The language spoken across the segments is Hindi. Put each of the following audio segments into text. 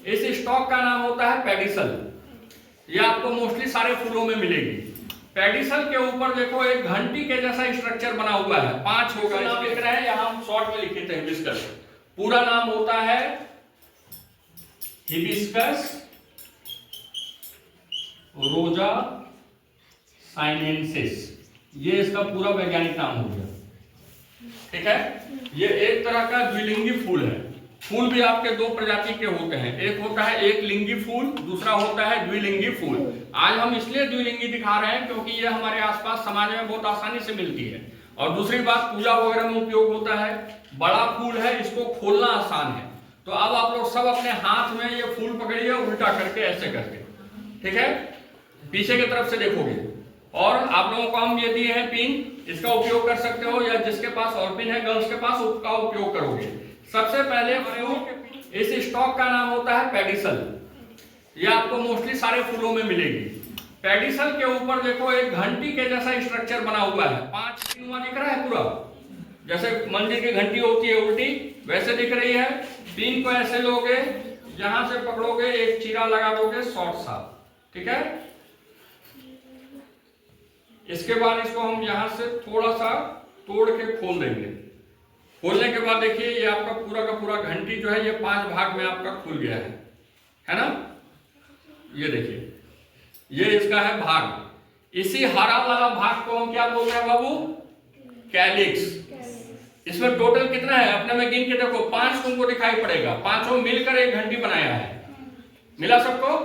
इस स्टॉक का नाम होता है पेडिसल। ये आपको मोस्टली सारे फूलों में मिलेगी। पेडिसल के ऊपर देखो एक घंटी के जैसा स्ट्रक्चर बना हुआ है, 5 होगा। नाम लिख रहे हैं यहां, हम शॉर्ट में लिखे थे हिबिस्कस। पूरा नाम होता है हिबिस्कस रोजा साइनेंसिस। ये इसका पूरा वैज्ञानिक नाम हो गया, ठीक है। ये एक तरह का द्विलिंगी फूल है। फूल भी आपके 2 प्रजाति के होते हैं, एक होता है एक लिंगी फूल, दूसरा होता है द्विलिंगी फूल। आज हम इसलिए द्विलिंगी दिखा रहे हैं क्योंकि ये हमारे आसपास समाज में बहुत आसानी से मिलती है, और दूसरी बात पूजा वगैरह में उपयोग होता है। बड़ा फूल है, इसको खोलना आसान है। तो अब आप लोग सब अपने हाथ में ये फूल पकड़िए, उल्टा करके ऐसे करके, ठीक है, पीछे की तरफ से देखोगे। और आप लोगों को हम ये दिए हैं पिन, इसका उपयोग कर सकते हो, या जिसके पास और पिन है गर्ल्स के पास, उसका उपयोग करोगे। सबसे पहले इस स्टॉक का नाम होता है पेडिसल। ये आपको मोस्टली सारे फूलों में मिलेगी। पेडिसल के ऊपर देखो एक घंटी के जैसा स्ट्रक्चर बना हुआ है, 5 दिख रहा है पूरा, जैसे मंदिर की घंटी होती है उल्टी, वैसे दिख रही है। पिन को ऐसे लोगे, यहां से पकड़ोगे, एक चीरा लगा दोगे शॉर्ट सा, ठीक है। इसके बाद इसको हम यहां से थोड़ा सा तोड़ के खोल देंगे। खोलने के बाद देखिए ये आपका पूरा का पूरा घंटी जो है ये 5 भाग में आपका खुल गया है ना। ये देखिए, ये इसका है भाग। इसी हरा वाला भाग को हम क्या बोलते हैं बाबू? कैलिक्स। इसमें टोटल कितना है अपने में गिन के देखो, 5 तुमको दिखाई पड़ेगा। 5 मिलकर एक घंटी बनाया है, मिला सबको?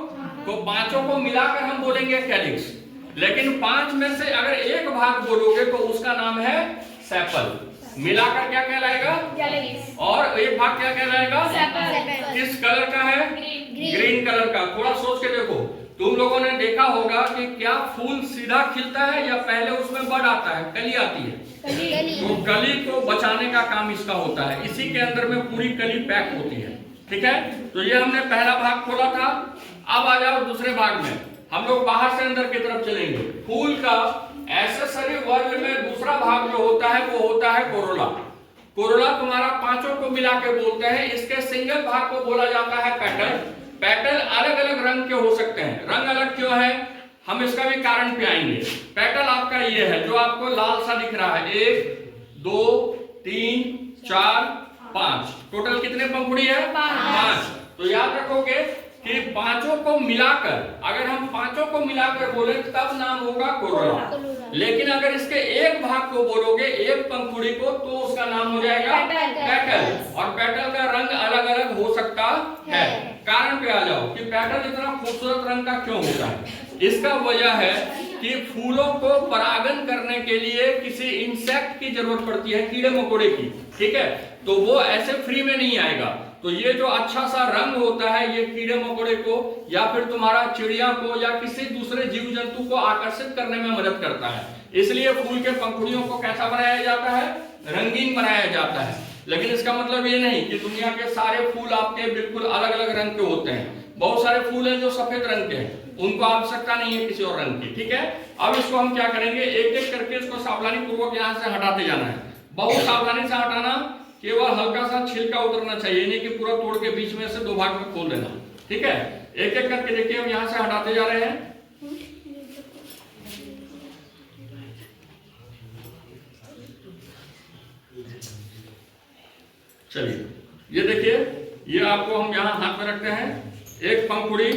तो 5 को मिलाकर हम बोलेंगे कैलिक्स। लेकिन 5 में से अगर एक भाग बोलोगे तो उसका नाम है सेपल। मिलाकर क्या कहलाएगा? और एक भाग क्या कहलाएगा? किस कलर का है? ग्रीन कलर का। थोड़ा सोच के देखो, तुम लोगों ने देखा होगा कि क्या फूल सीधा खिलता है या पहले उसमें बड आता है, कली आती है? तो कली को बचाने का काम इसका होता है। इसी के अंदर में पूरी कली पैक होती है, ठीक है। तो ये हमने पहला भाग खोला था। अब आ जाओ दूसरे भाग में। हम लोग बाहर से अंदर की तरफ चलेंगे। फूल का एक्सेसरी वर्ग में दूसरा भाग जो होता है वो होता है कोरोला। कोरोला तुम्हारा 5 को मिला के बोलते हैं। इसके सिंगल भाग को बोला जाता है पेटल। पेटल अलग अलग रंग के हो सकते हैं। रंग अलग क्यों है, हम इसका भी कारण पे आएंगे। पेटल आपका ये है जो आपको लाल सा दिख रहा है, 1 2 3 4 5, टोटल कितने पंखुड़ी है? 5। तो याद रखोगे कि 5 को मिलाकर, अगर हम 5 को मिलाकर बोले तब नाम होगा कोरोला। लेकिन अगर इसके एक भाग को बोलोगे, एक पंखुड़ी को, तो उसका नाम हो जाएगा पेटल। और पेटल का रंग अलग अलग हो सकता है। कारण पे आ जाओ कि पेटल इतना खूबसूरत रंग का क्यों होता है। इसका वजह है कि फूलों को परागन करने के लिए किसी इंसेक्ट की जरूरत पड़ती है, कीड़े मकोड़े की, ठीक है। तो वो ऐसे फ्री में नहीं आएगा। तो ये जो अच्छा सा रंग होता है ये कीड़े मकोड़े को या फिर तुम्हारा चिड़िया को या किसी दूसरे जीव जंतु को आकर्षित करने में मदद करता है। इसलिए फूल के पंखुड़ियों को कैसा बनाया जाता है? रंगीन बनाया जाता है। लेकिन इसका मतलब ये नहीं कि दुनिया के सारे फूल आपके बिल्कुल अलग अलग रंग के होते हैं। बहुत सारे फूल हैं जो सफेद रंग के हैं, उनको आवश्यकता नहीं है किसी और रंग की, ठीक है। अब इसको हम क्या करेंगे, एक एक करके इसको सावधानी पूर्वक यहाँ से हटाते जाना है। बहुत सावधानी से हटाना, केवल हल्का सा छिलका उतरना चाहिए, नहीं कि पूरा तोड़ के बीच में से 2 भाग में खोल देना, ठीक है। एक एक करके देखिए हम यहां से हटाते जा रहे हैं। चलिए ये देखिए, ये आपको हम यहां हाथ में रखते हैं। एक पंखुड़ी,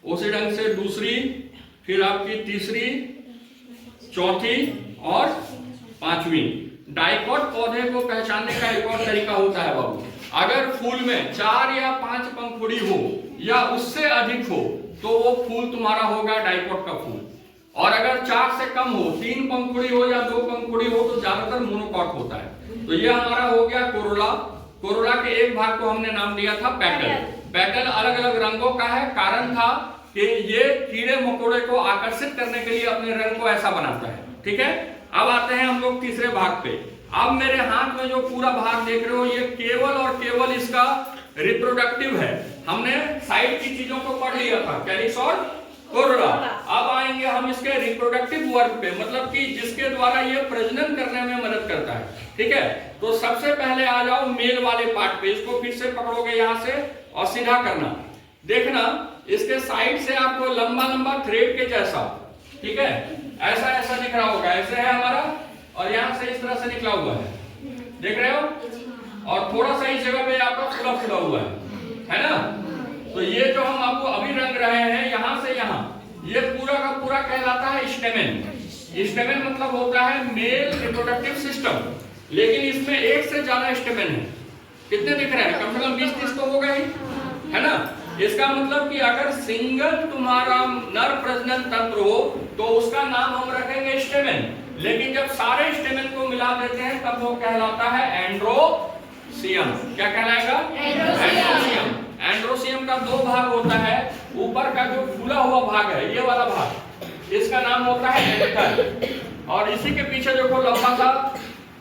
उसी ढंग से दूसरी, फिर आपकी तीसरी, चौथी और 5वीं। डाइकोट पौधे को पहचानने का एक और तरीका होता है बाबू। अगर फूल में 4 या 5 पंखुड़ी हो या उससे अधिक हो तो वो फूल तुम्हारा होगा डाइकोट का फूल। और अगर 4 से कम हो, 3 पंखुड़ी हो या 2 पंखुड़ी हो तो ज्यादातर मोनोकॉट होता है। तो ये हमारा हो गया कोरोला। कोरोला के एक भाग को हमने नाम दिया था पेटल। पेटल अलग अलग रंगों का है, कारण था कि ये कीड़े मकोड़े को आकर्षित करने के लिए अपने रंग को ऐसा बनाता है, ठीक है। अब आते हैं हम लोग तीसरे भाग पे। अब मेरे हाथ में जो पूरा भाग देख रहे हो ये केवल और केवल इसका रिप्रोडक्टिव है। हमने साइड की चीजों को पढ़ लिया था, कैलिक्स और कोरोला। अब आएंगे हम इसके रिप्रोडक्टिव वर्क पे, मतलब कि जिसके द्वारा ये प्रजनन करने में मदद करता है, ठीक है। तो सबसे पहले आ जाओ मेल वाले पार्ट पे। इसको फिर से पकड़ोगे यहां से और सीधा करना। देखना इसके साइड से आपको लंबा लंबा थ्रेड के जैसा, ठीक है, ऐसा ऐसा दिख रहा होगा, ऐसे है हमारा, और यहाँ से इस तरह से निकला हुआ है, देख रहे हो, और थोड़ा सा इस जगह पे आपका खुला खुला हुआ है ना। तो ये जो हम आपको अभी रंग रहे हैं यहाँ से यहाँ, ये पूरा का पूरा कहलाता है स्टेमेन। स्टेमेन मतलब होता है मेल रिप्रोडक्टिव सिस्टम, लेकिन इसमें एक से ज्यादा स्टेमेन है। कितने दिख रहे हैं? कम से कम 20-30 तो हो गए, है ना। इसका मतलब कि अगर सिंगल तुम्हारा नर प्रजनन तंत्र हो तो उसका नाम हम रखेंगे स्टेमेन, लेकिन जब सारे स्टेमेन को मिला देते हैं तब वो कहलाता है एंड्रोसियम। क्या कहलाएगा? एंड्रोसियम। एंड्रोसियम का दो भाग होता है, ऊपर का जो फूला हुआ भाग है, ये वाला भाग, इसका नाम होता है एंथर, और इसी के पीछे जो लंबा सा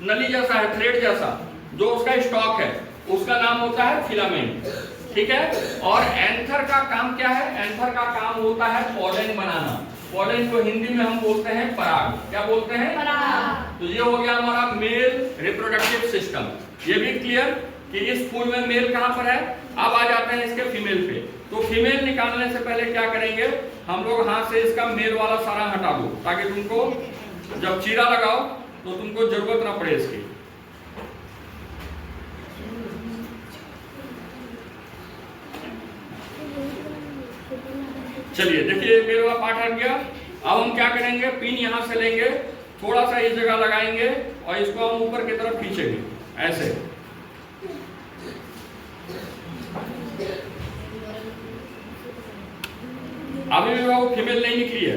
नली जैसा है, थ्रेड जैसा, जो उसका स्टॉक है, उसका नाम होता है फिलामेंट, ठीक है। और एंथर का काम क्या है? एंथर का काम होता है पॉलन बनाना। पॉलन को हिंदी में हम बोलते हैं पराग। क्या बोलते हैं? पराग। तो ये हो गया हमारा मेल रिप्रोडक्टिव सिस्टम। ये भी क्लियर कि इस फूल में मेल कहां पर है। अब आ जाते हैं इसके फीमेल पे। तो फीमेल निकालने से पहले क्या करेंगे हम लोग, हाथ से इसका मेल वाला सारा हटा दो, ताकि तुमको जब चीरा लगाओ तो तुमको जरूरत ना पड़े इसकी। चलिए देखिए, मेल वाला पार्ट हट गया। अब हम क्या करेंगे, पिन यहां से लेंगे, थोड़ा सा इस जगह लगाएंगे और इसको हम ऊपर की तरफ खींचेंगे ऐसे। अभी भी वो फीमेल नहीं निकली है।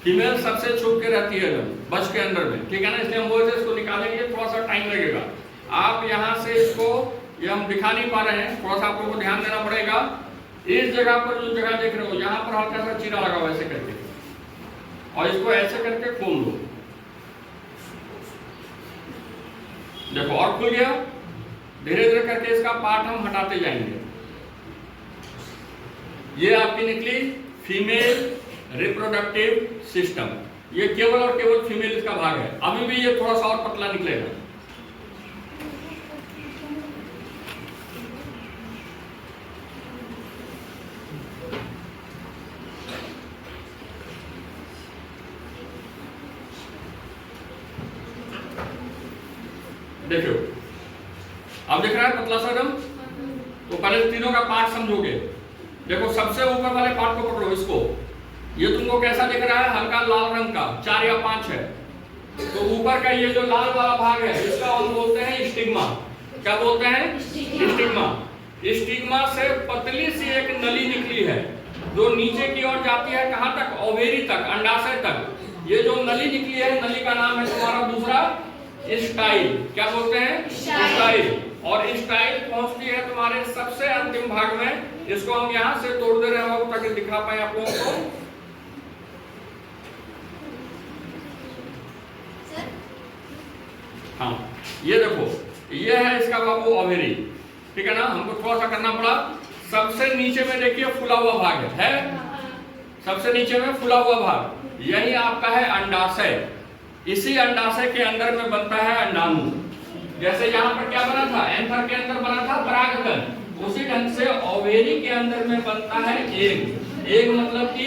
फीमेल सबसे छुप के रहती है बच के अंदर में, ठीक है ना। इसलिए हम वो इसको निकालेंगे, थोड़ा सा टाइम लगेगा। आप यहाँ से इसको, ये हम दिखा नहीं पा रहे हैं, थोड़ा सा आप लोगों को ध्यान देना पड़ेगा। इस जगह पर जो जगह देख रहे हो, यहाँ पर हल्का सा चीरा लगाओ ऐसे करके, और इसको ऐसे करके खोल लो। देखो और खुल गया। धीरे धीरे करके इसका पार्ट हम हटाते जाएंगे। ये आपकी निकली फीमेल रिप्रोडक्टिव सिस्टम। ये केवल और केवल फीमेल इसका भाग है। अभी भी ये थोड़ा सा और पतला निकलेगा। देखो अब दिख रहा है पतला सा एकदम। तो पहले तीनों का पार्ट समझोगे। देखो सबसे ऊपर वाले पार्ट को पकड़ो, इसको। ये तुमको कैसा दिख रहा है? हल्का लाल रंग का, 4 या 5 है। तो ऊपर का ये जो लाल वाला भाग है, इसका हम बोलते हैं स्टिग्मा। क्या बोलते हैं? स्टिग्मा। स्टिग्मा से पतली सी एक नली निकली है, जो नीचे की ओर जाती है। कहां तक? ओवेरी तक, अंडाशय तक। ये जो नली निकली है, नली का नाम है तुम्हारा दूसरा स्टाइल। क्या बोलते हैं? स्टाइल। और स्टाइल पहुंचती है तुम्हारे सबसे अंतिम भाग में। इसको हम यहां से तोड़ दे रहे हो ताकि दिखा पाए आप लोगों को। हाँ, ये देखो, ये है इसका बाबू ओवेरी, ठीक है ना। हमको थोड़ा सा करना पड़ा। सबसे नीचे में देखिए फूला हुआ भाग है। सबसे नीचे में फूला हुआ भाग, यही आपका है अंडाशय। इसी अंडाशय के अंदर में बनता है अंडाणु। जैसे यहाँ पर क्या बना था? एंथर के अंदर बना था परागकण, उसी ढंग से ओवेरी के अंदर में बनता है एग। एग मतलब कि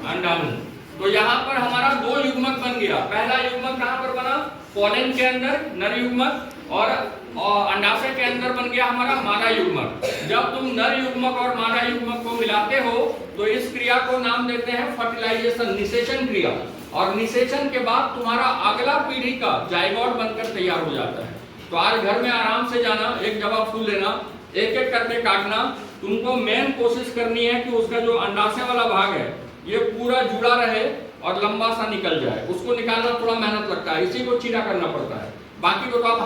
अंडाणु। तो यहाँ पर हमारा 2 युग्मक बन गया। पहला युग्मक कहाँ पर बना? पोलन के अंदर, नर युग्मक, और अंडाशय के अंदर बन गया हमारा मादा युग्मक। जब तुम नर युग्मक और मादा युग्मक को मिलाते हो तो इस क्रिया को नाम देते हैं फर्टिलाइजेशन, निषेचन क्रिया। और निषेचन के बाद तुम्हारा अगला पीढ़ी का जाइगोट बनकर तैयार हो जाता है। तो आज घर में आराम से जाना, एक जवा फूल लेना, एक एक करके काटना। तुमको मेन कोशिश करनी है कि उसका जो अंडाशय वाला भाग है ये पूरा जुड़ा रहे और लंबा सा निकल जाए। उसको निकालना थोड़ा मेहनत लगता है, इसी को चीरा करना पड़ता है। बाकी को तो आप